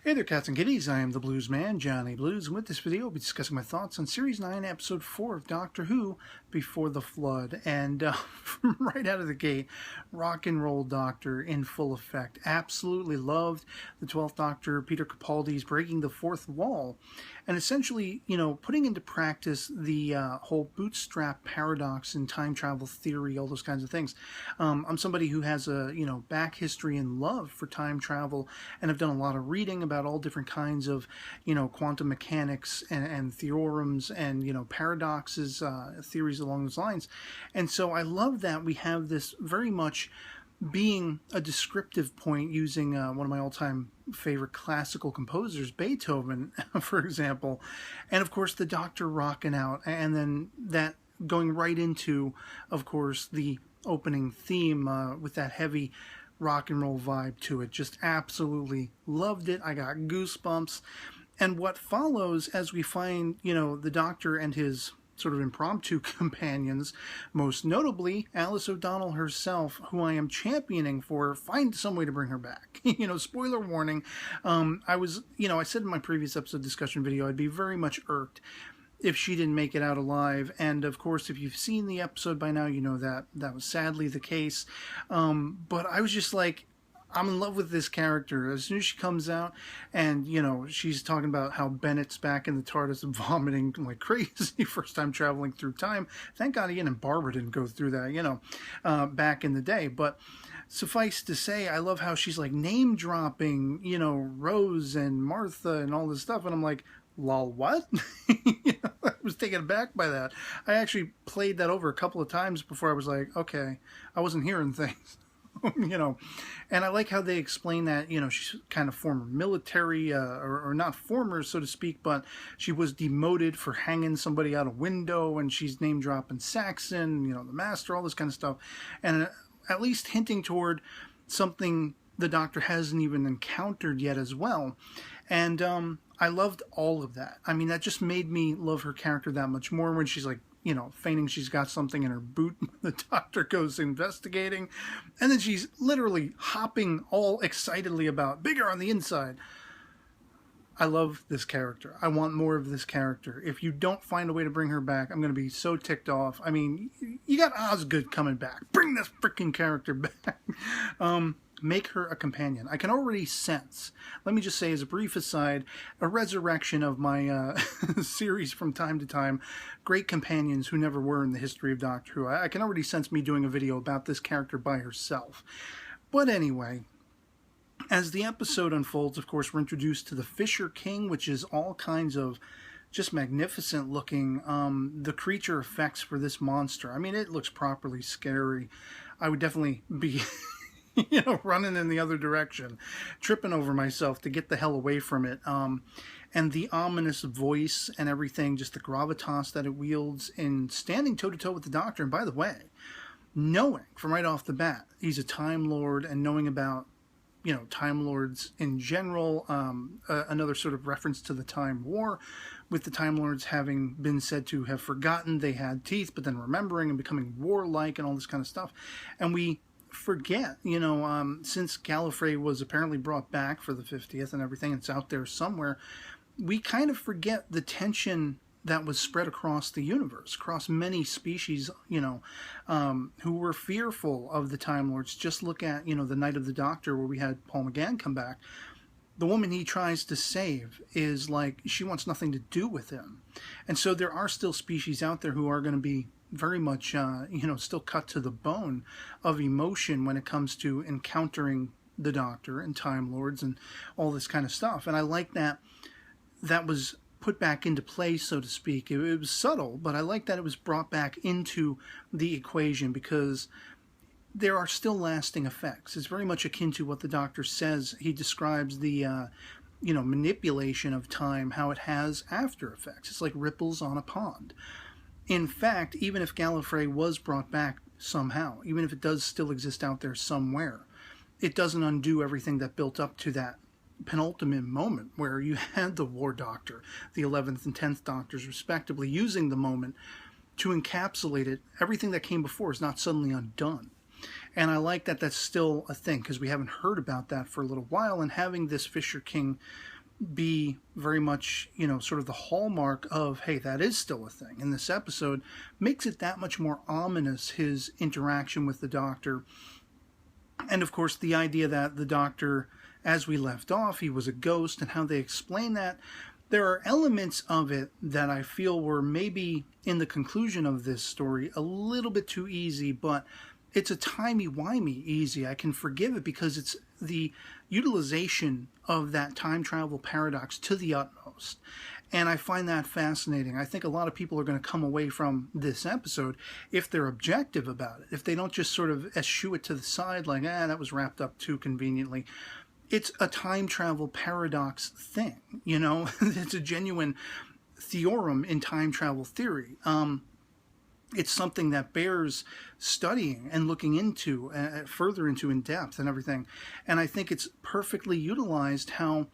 Hey there, cats and kitties. I am the Blues Man, Johnny Blues, and with this video, I'll be discussing my thoughts on Series 9, Episode 4 of Doctor Who, Before the Flood. And right out of the gate, rock and roll Doctor in full effect. Absolutely loved the 12th Doctor, Peter Capaldi's breaking the fourth wall, and essentially, putting into practice the whole bootstrap paradox in time travel theory, all those kinds of things. I'm somebody who has a, back history and love for time travel, and I've done a lot of reading about all different kinds of, quantum mechanics and theorems and, paradoxes, theories along those lines. And so I love that we have this very much being a descriptive point using one of my all-time favorite classical composers, Beethoven, for example. And of course, the Doctor rocking out, and then that going right into, of course, the opening theme with that heavy rock and roll vibe to it. Just absolutely loved it. I got goosebumps. And what follows as we find, the Doctor and his sort of impromptu companions, most notably Alice O'Donnell herself, who I am championing for, find some way to bring her back. Spoiler warning. I said in my previous episode discussion video, I'd be very much irked if she didn't make it out alive. And of course, if you've seen the episode by now, you know that that was sadly the case. But I was just like, I'm in love with this character. As soon as she comes out and, she's talking about how Bennett's back in the TARDIS vomiting like crazy, first time traveling through time. Thank God Ian and Barbara didn't go through that, back in the day. But suffice to say, I love how she's like name dropping, Rose and Martha and all this stuff. And I'm like, lol, what? I was taken aback by that. I actually played that over a couple of times before I was like, okay, I wasn't hearing things. And I like how they explain that, she's kind of former military, or not former, so to speak, but she was demoted for hanging somebody out a window, and she's name dropping Saxon, the Master, all this kind of stuff, and at least hinting toward something the Doctor hasn't even encountered yet as well. And I loved all of that. I mean, that just made me love her character that much more when she's like, feigning she's got something in her boot. The Doctor goes investigating, and then she's literally hopping all excitedly about, bigger on the inside. I love this character. I want more of this character. If you don't find a way to bring her back, I'm going to be so ticked off. I mean, you got Osgood coming back. Bring this freaking character back. Make her a companion. I can already sense, let me just say as a brief aside, a resurrection of my series from time to time, great companions who never were in the history of Doctor Who. I can already sense me doing a video about this character by herself. But anyway, as the episode unfolds, of course, we're introduced to the Fisher King, which is all kinds of just magnificent looking. The creature effects for this monster, I mean, it looks properly scary. I would definitely be running in the other direction, tripping over myself to get the hell away from it. And the ominous voice and everything, just the gravitas that it wields in standing toe-to-toe with the Doctor. And by the way, knowing from right off the bat he's a Time Lord, and knowing about, Time Lords in general, another sort of reference to the Time War, with the Time Lords having been said to have forgotten they had teeth, but then remembering and becoming warlike and all this kind of stuff. And we forget, since Gallifrey was apparently brought back for the 50th and everything, it's out there somewhere, we kind of forget the tension that was spread across the universe, across many species, who were fearful of the Time Lords. Just look at, the Night of the Doctor, where we had Paul McGann come back. The woman he tries to save is like, she wants nothing to do with him. And so there are still species out there who are going to be very much, still cut to the bone of emotion when it comes to encountering the Doctor and Time Lords and all this kind of stuff. And I like that was put back into play, so to speak. It was subtle, but I like that it was brought back into the equation, because there are still lasting effects. It's very much akin to what the Doctor says. He describes the, manipulation of time, how it has after effects. It's like ripples on a pond. In fact, even if Gallifrey was brought back somehow, even if it does still exist out there somewhere, it doesn't undo everything that built up to that penultimate moment where you had the War Doctor, the 11th and 10th Doctors respectively, using the moment to encapsulate it. Everything that came before is not suddenly undone. And I like that that's still a thing, because we haven't heard about that for a little while, and having this Fisher King be very much, sort of the hallmark of, hey, that is still a thing in this episode, makes it that much more ominous, his interaction with the Doctor. And of course, the idea that the Doctor, as we left off, he was a ghost, and how they explain that. There are elements of it that I feel were maybe, in the conclusion of this story, a little bit too easy, but it's a timey-wimey easy. I can forgive it because it's the utilization of that time travel paradox to the utmost. And I find that fascinating. I think a lot of people are going to come away from this episode, if they're objective about it, if they don't just sort of eschew it to the side like, that was wrapped up too conveniently. It's a time travel paradox thing, It's a genuine theorem in time travel theory. It's something that bears studying and looking into, further into in depth and everything. And I think it's perfectly utilized how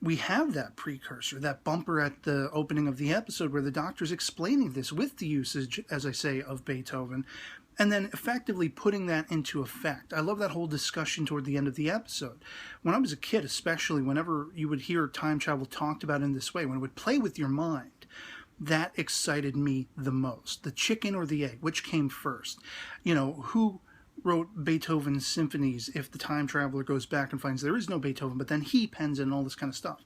we have that precursor, that bumper at the opening of the episode where the Doctor's explaining this with the usage, as I say, of Beethoven, and then effectively putting that into effect. I love that whole discussion toward the end of the episode. When I was a kid, especially, whenever you would hear time travel talked about in this way, when it would play with your mind, that excited me the most. The chicken or the egg, which came first? Who wrote Beethoven's symphonies if the time traveler goes back and finds there is no Beethoven, but then he pens it and all this kind of stuff.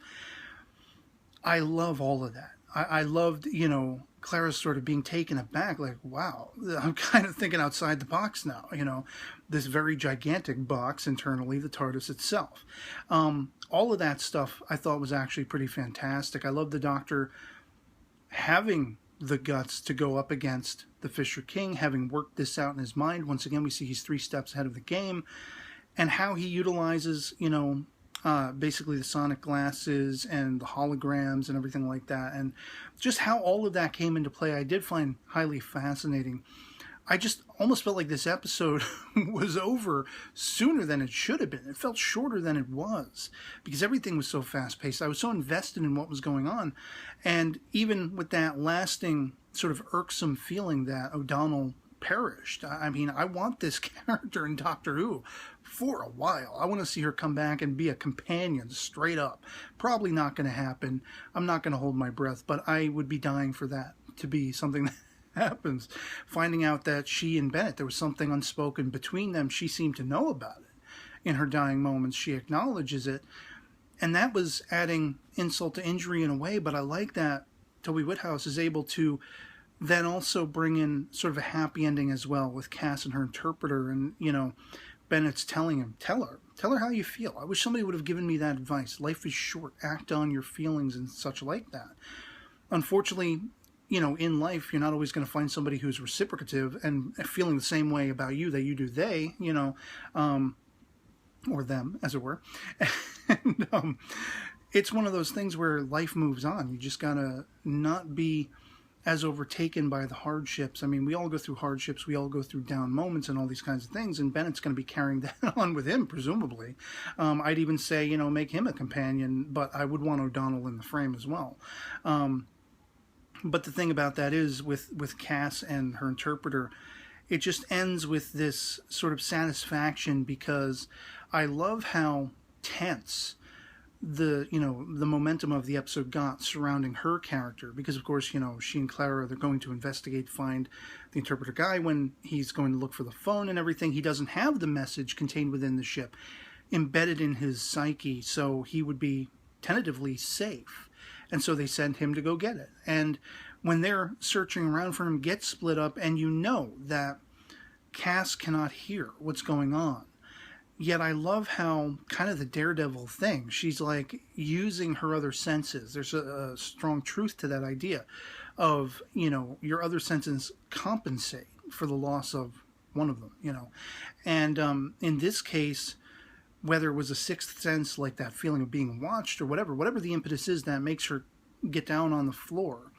I love all of that. I loved, Clara sort of being taken aback, like, wow, I'm kind of thinking outside the box now, this very gigantic box internally, the TARDIS itself. All of that stuff I thought was actually pretty fantastic. I love the Doctor having the guts to go up against the Fisher King, having worked this out in his mind. Once again, we see he's 3 steps ahead of the game, and how he utilizes, basically the sonic glasses and the holograms and everything like that, and just how all of that came into play, I did find highly fascinating. I just almost felt like this episode was over sooner than it should have been. It felt shorter than it was because everything was so fast-paced. I was so invested in what was going on, and even with that lasting sort of irksome feeling that O'Donnell perished. I mean, I want this character in Doctor Who for a while. I want to see her come back and be a companion straight up. Probably not going to happen. I'm not going to hold my breath, but I would be dying for that to be something that happens. Finding out that she and Bennett, there was something unspoken between them. She seemed to know about it. In her dying moments, she acknowledges it. And that was adding insult to injury in a way, but I like that Toby Whithouse is able to then also bring in sort of a happy ending as well with Cass and her interpreter, and Bennett's telling him, tell her how you feel. I wish somebody would have given me that advice. Life is short, act on your feelings and such like that. Unfortunately, in life, you're not always going to find somebody who's reciprocative and feeling the same way about you that you do they, or them, as it were. And it's one of those things where life moves on. You just gotta not be as overtaken by the hardships. I mean, we all go through hardships, we all go through down moments and all these kinds of things, and Bennett's going to be carrying that on with him, presumably. I'd even say, make him a companion, but I would want O'Donnell in the frame as well. But the thing about that is, with Cass and her interpreter, it just ends with this sort of satisfaction, because I love how tense the momentum of the episode got surrounding her character, because of course she and Clara, they're going to investigate, find the interpreter guy. When he's going to look for the phone and everything, he doesn't have the message contained within the ship embedded in his psyche, so he would be tentatively safe, and so they send him to go get it. And when they're searching around for him, gets split up, and that Cass cannot hear what's going on. Yet I love how kind of the daredevil thing, she's like using her other senses. There's a strong truth to that idea of, your other senses compensate for the loss of one of them, And in this case, whether it was a sixth sense, like that feeling of being watched or whatever the impetus is that makes her get down on the floor,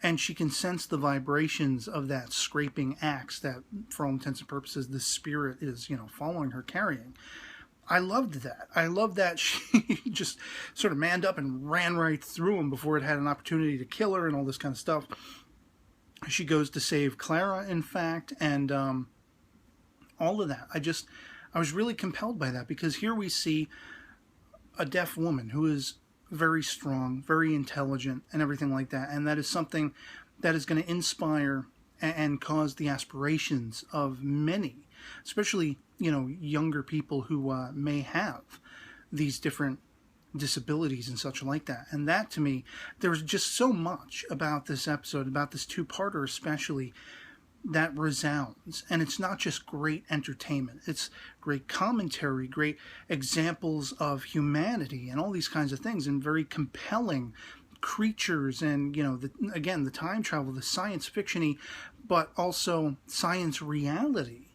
and she can sense the vibrations of that scraping axe that, for all intents and purposes, the spirit is, following her, carrying. I loved that. I love that she just sort of manned up and ran right through him before it had an opportunity to kill her and all this kind of stuff. She goes to save Clara, in fact, and all of that. I was really compelled by that, because here we see a deaf woman who is very strong, very intelligent, and everything like that. And that is something that is going to inspire and cause the aspirations of many, especially, you know, younger people who may have these different disabilities and such like that. And that, to me, there's just so much about this episode, about this two-parter especially, that resounds. And it's not just great entertainment, it's great commentary, great examples of humanity and all these kinds of things, and very compelling creatures, and, you know, again, the time travel, the science fiction-y, but also science reality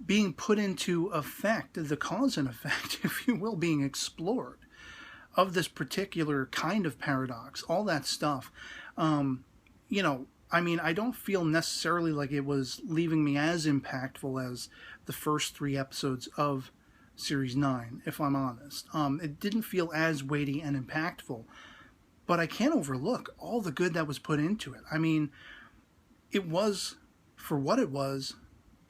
being put into effect, the cause and effect, if you will, being explored of this particular kind of paradox, all that stuff. You know, I mean, I don't feel necessarily like it was leaving me as impactful as the first 3 episodes of Series 9, if I'm honest. It didn't feel as weighty and impactful, but I can't overlook all the good that was put into it. I mean, it was, for what it was,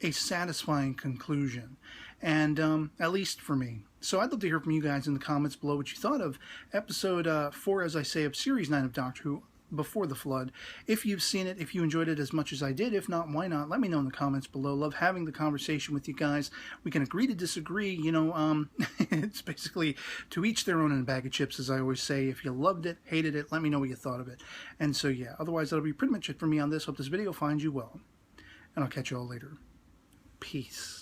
a satisfying conclusion, and at least for me. So I'd love to hear from you guys in the comments below what you thought of episode 4, as I say, of Series 9 of Doctor Who, Before the Flood. If you've seen it, if you enjoyed it as much as I did, if not, why not? Let me know in the comments below. Love having the conversation with you guys. We can agree to disagree, you know, it's basically to each their own in a bag of chips, as I always say. If you loved it, hated it, let me know what you thought of it. And so, yeah, otherwise that'll be pretty much it for me on this. Hope this video finds you well, and I'll catch you all later. Peace.